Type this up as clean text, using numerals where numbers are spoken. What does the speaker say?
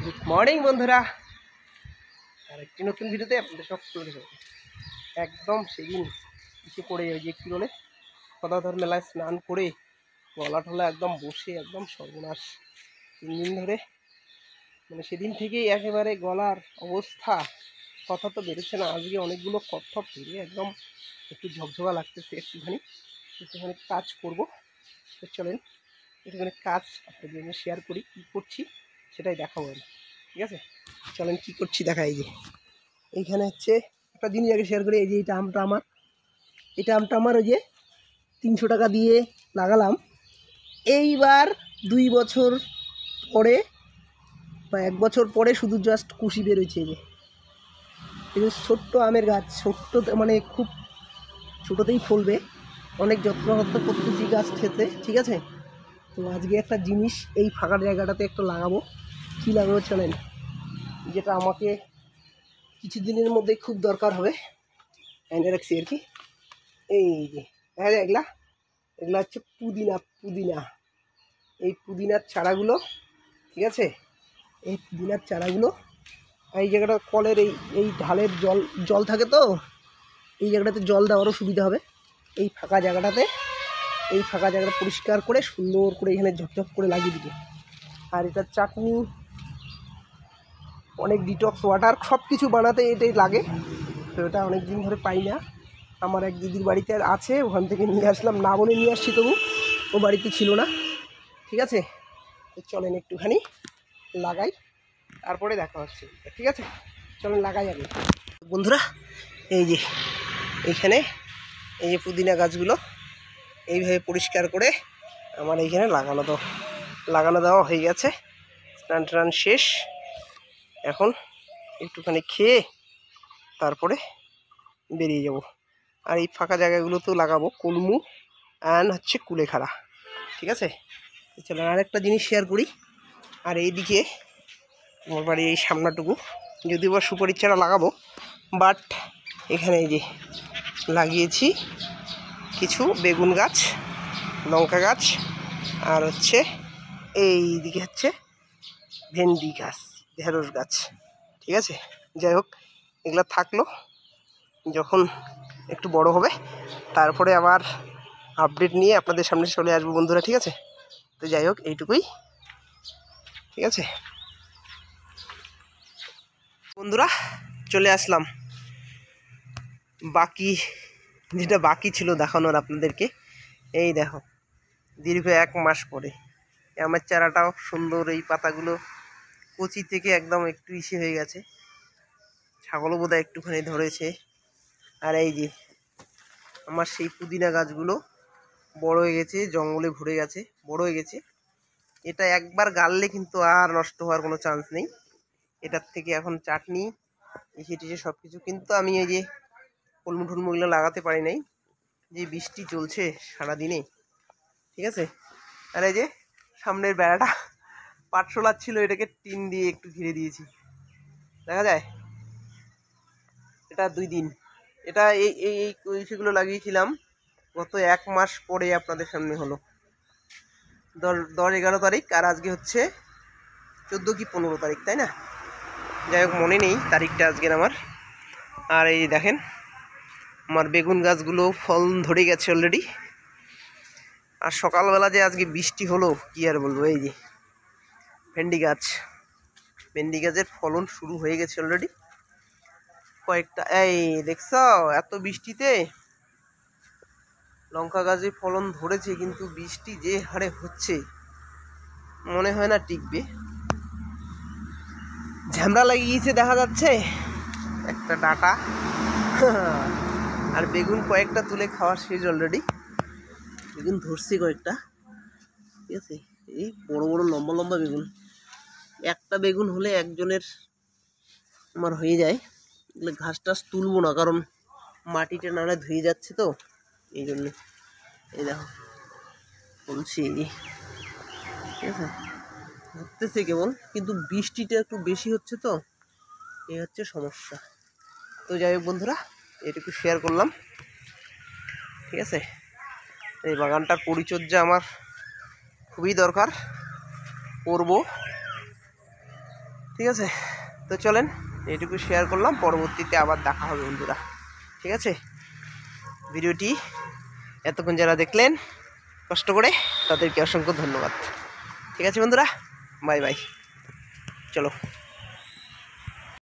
Good morning বন্ধুরা, আর একটি নতুন ভিডিওতে আপনাদের সব চলে যাবে। একদম সেদিন কিছু করে ওই যে কী বলে গদাধর মেলায় স্নান করে গলা টলা একদম বসে একদম সর্বনাশ। 3 দিন ধরে মানে সেদিন থেকেই একেবারে গলার অবস্থা, কথা তো বেরোচ্ছে না। আজকে অনেকগুলো কথা ফিরে একদম একটু ঝকঝকা লাগতেছে। একটুখানি কাজ করবো, তো চলেন একটুখানি কাজ আপনাদের জন্য শেয়ার করি। কী করছি সেটাই দেখাবো আমি, ঠিক আছে? চলেন কী করছি দেখা। এই যে এইখানে হচ্ছে একটা জিনিস আগে শেয়ার করি। এই যে এটা আমটা আমার ওই যে 300 টাকা দিয়ে লাগালাম। এইবার 2 বছর পরে বা 1 বছর পরে শুধু জাস্ট কুশি বেরোচ্ছে। এই যে ছোট্ট আমের গাছ, ছোট্ট মানে খুব ছোটোতেই ফলবে। অনেক যত্ন করতেছি গাছ খেতে, ঠিক আছে? তো আজকে একটা জিনিস এই ফাঁকা জায়গাটাতে একটু লাগাবো। কী লাগাবো চলেন, যেটা আমাকে কিছুদিনের মধ্যে খুব দরকার হবে, এনে রাখছি আর কি। এই যে দেখা যায় এগুলা হচ্ছে পুদিনা। এই পুদিনার চারাগুলো, ঠিক আছে? এই পুদিনার চারাগুলো এই জায়গাটা কলের এই ঢালের জল থাকে, তো এই জায়গাটাতে জল দেওয়ারও সুবিধা হবে। এই ফাঁকা জায়গাটা পরিষ্কার করে সুন্দর করে এখানে ঝকঝক করে লাগিয়ে দিবে। আর এটা চাটনি, অনেক ডিটক্স ওয়াটার সব কিছু বানাতে এটাই লাগে। তো এটা অনেক দিন ধরে পাই না। আমার এক দিদির বাড়িতে আছে, ওখান থেকে নিয়ে আসলাম। না বলে নিয়ে আসছি, তবু ও বাড়িতে ছিল না, ঠিক আছে? তো চলেন একটুখানি লাগাই, তারপরে দেখা হচ্ছে, ঠিক আছে? চলেন লাগাই আগে বন্ধুরা। এই যে এইখানে এই যে পুদিনা গাছগুলো এইভাবে পরিষ্কার করে আমার এইখানে লাগানো দেওয়া হয়ে গেছে। স্নান টান শেষ, এখন একটুখানি খেয়ে তারপরে বেরিয়ে যাব। আর এই ফাঁকা জায়গাগুলোতেও লাগাবো কলমু অ্যান্ড হচ্ছে কুলেখাড়া, ঠিক আছে? চলেন আরেকটা জিনিস শেয়ার করি। আর এইদিকে আমার বাড়ি এই সামনাটুকু, যদিও বা সুপারির চারা লাগাবো, বাট এখানে এই যে লাগিয়েছি কিছু বেগুন গাছ, লঙ্কা গাছ, আর হচ্ছে এই দিকে হচ্ছে ভেন্ডি গাছ, ঢেঁড়স গাছ, ঠিক আছে? যাই হোক, এগুলো থাকলো, যখন একটু বড় হবে তারপরে আবার আপডেট নিয়ে আপনাদের সামনে চলে আসবো বন্ধুরা, ঠিক আছে? তো যাই হোক, এইটুকুই, ঠিক আছে বন্ধুরা। চলে আসলাম যেটা বাকি ছিল দেখানোর আপনাদেরকে। এই দেখো, দীর্ঘ 1 মাস পরে আমার চারাটাও সুন্দর, এই পাতাগুলো কচি থেকে একদম একটু ইসে হয়ে গেছে। ছাগলও বোধহয় একটুখানি ধরেছে। আর এই যে আমার সেই পুদিনা গাছগুলো বড় হয়ে গেছে, জঙ্গলে ভরে গেছে, বড় হয়ে গেছে। এটা একবার গাললে কিন্তু আর নষ্ট হওয়ার কোনো চান্স নেই। এটার থেকে এখন চাটনি এসে টেসে সব কিছু। কিন্তু আমি এই যে কলমু টলমুগুলো লাগাতে পারি নাই, যে বৃষ্টি চলছে সারাদিনে, ঠিক আছে? আর এই যে সামনের বেড়াটা পাটশোলার ছিল, এটাকে টিন দিয়ে একটু ঘিরে দিয়েছি, দেখা যায়। এটা 2 দিন, এটা এই সেগুলো লাগিয়েছিলাম গত 1 মাস পরে আপনাদের সামনে হলো। 10-11 তারিখ, আর আজকে হচ্ছে 14 কি 15 তারিখ, তাই না? যাই হোক, মনে নেই তারিখটা আজকের আমার। আর এই দেখেন আমার বেগুন গাছগুলো ফল ধরে গেছে অলরেডি। আর সকালবেলা যে আজকে বৃষ্টি হলো কি আর বলবো। এই যে ভেন্ডি গাছের ফলন শুরু হয়ে গেছে অলরেডি কয়েকটা। এই দেখছ, এত বৃষ্টিতে লঙ্কা গাছে ফলন ধরেছে, কিন্তু বৃষ্টি যে হারে হচ্ছে মনে হয় না টিকবে। ঝামড়া লাগিয়েছে দেখা যাচ্ছে একটা ডাটা। আর বেগুন কয়েকটা তুলে খাওয়া শেষ অলরেডি। বেগুন ধরছে কয়েকটা, ঠিক আছে? এই বড় বড় লম্বা লম্বা বেগুন, একটা বেগুন হলে একজনের আমার হয়ে যায়। এগুলো ঘাস টাস তুলবো না, কারণ মাটিটা নাড়া ধুয়ে যাচ্ছে, তো এই জন্য। এই দেখো বলছি, এই যে ঠিক আছে, ধরতেছে কেবল, কিন্তু বৃষ্টিটা একটু বেশি হচ্ছে, তো এই হচ্ছে সমস্যা। তো যাই হোক বন্ধুরা, এটুকু শেয়ার করলাম, ঠিক আছে? এই বাগানটার পরিচর্যা আমার খুবই দরকার, করব, ঠিক আছে, তো চলেন এইটুকু শেয়ার করলাম, পরবর্তীতে আবার দেখা হবে বন্ধুরা। ঠিক আছে, ভিডিওটি এতক্ষণ যারা দেখলেন কষ্ট করে তাদেরকে অসংখ্য ধন্যবাদ। ঠিক আছে বন্ধুরা, বাই বাই, চলো।